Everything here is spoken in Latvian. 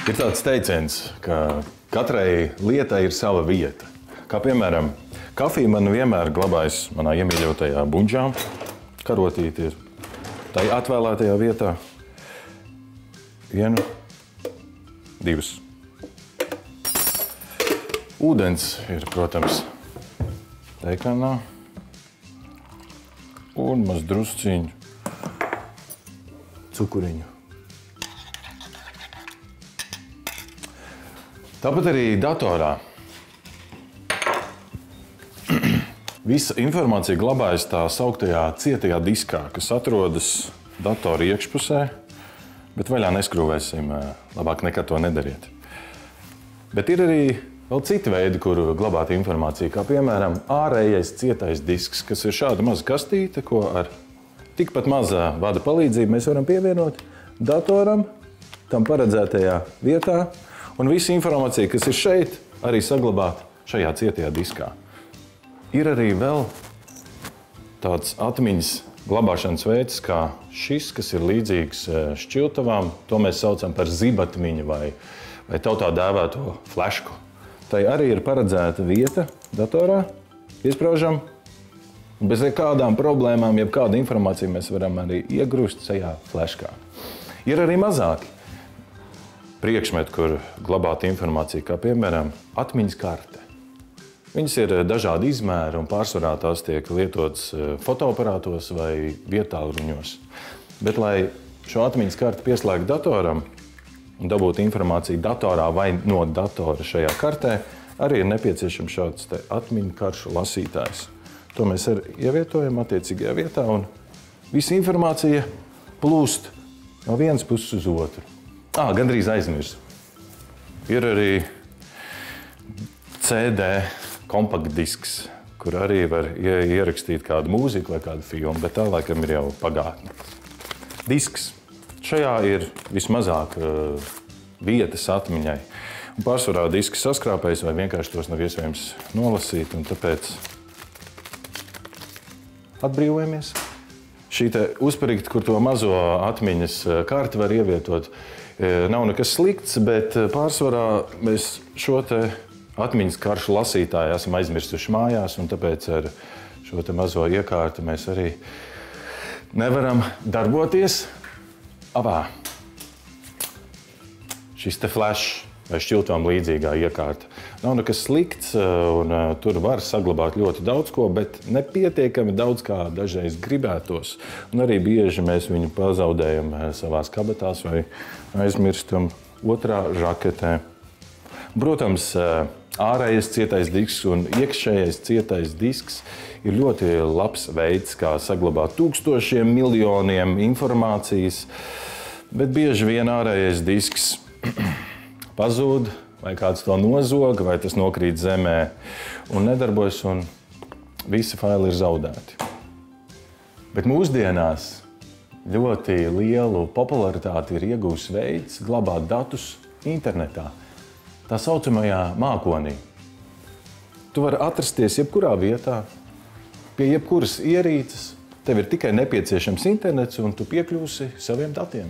Ir tāds teiciens, ka katrai lietai ir sava vieta. Kā piemēram, kafija man vienmēr glabājas manā iemīļotajā bunžā. Karotīte ir tai atvēlētajā vietā. 1, 2. Ūdens ir, protams, teikanā. Un maz drusciņu cukuriņu. Tāpat arī datorā. Visa informācija glabājas tā sauktajā cietajā diskā, kas atrodas datora iekšpusē, bet vaļā neskrūvēsim, labāk nekad to nedariet. Bet ir arī vēl citi veidi, kur glabāt informāciju, kā piemēram ārējais cietais disks, kas ir šāda maza kastīte, ko ar tikpat mazā vada palīdzību mēs varam pievienot datoram, tam paredzētajā vietā, un visa informācija, kas ir šeit, arī saglabāt šajā cietajā diskā. Ir arī vēl tāds atmiņas glabāšanas veids, kā šis, kas ir līdzīgs šķiltavām. To mēs saucam par zibatmiņu vai tautā dēvēto flešku. Tai arī ir paredzēta vieta datorā, iespraužam, un bez nekādām problēmām, jebkādu informāciju mēs varam arī iegrūst šajā fleškā. Ir arī mazāki priekšmeti, kur glabāt informāciju, kā piemēram atmiņas karte. Viņas ir dažādi izmēri un pārsvarā tās tiek lietotas fotoaparātos vai vietālruņos. Bet, lai šo atmiņas karti pieslēgtu datoram un dabūtu informāciju datorā vai no datora šajā kartē, arī ir nepieciešams šāds atmiņu karšu lasītājs. To mēs arī ievietojam attiecīgajā vietā, un visa informācija plūst no vienas puses uz otru. Gandrīz aizmirsu. Ir arī CD kompaktdisks, kur arī var ierakstīt kādu mūziku vai kādu filmu, bet tā laikam ir jau pagātne. Disks. Šajā ir vismazāk vietas atmiņai. Un pārsvarā diski saskrāpējas vai vienkārši tos nav iespējams nolasīt, un tāpēc atbrīvojamies. Šī te uzparīgta, kur to mazo atmiņas karti var ievietot, nav nekas slikts, bet pārsvarā mēs šo te atmiņas karšu lasītāju esam aizmirstuši mājās, un tāpēc ar šo te mazo iekārti mēs arī nevaram darboties. Šis te flash vai šķiltām līdzīgā iekārta nav nekas slikts, un tur var saglabāt ļoti daudz ko, bet nepietiekami daudz, kā dažreiz gribētos. Un arī bieži mēs viņu pazaudējam savās kabatās vai aizmirstam otrā žaketē. Protams, ārējais cietais disks un iekšējais cietais disks ir ļoti labs veids, kā saglabāt tūkstošiem, miljoniem informācijas, bet bieži vien ārējais disks pazūd, vai kāds to nozog, vai tas nokrīt zemē un nedarbojas, un visi faili ir zaudēti. Bet mūsdienās ļoti lielu popularitāti ir iegūs veids glabāt datus internetā. Tā saucamajā mākonī. Tu vari atrasties jebkurā vietā, pie jebkuras ierīces. Tev ir tikai nepieciešams internets, un tu piekļūsi saviem datiem.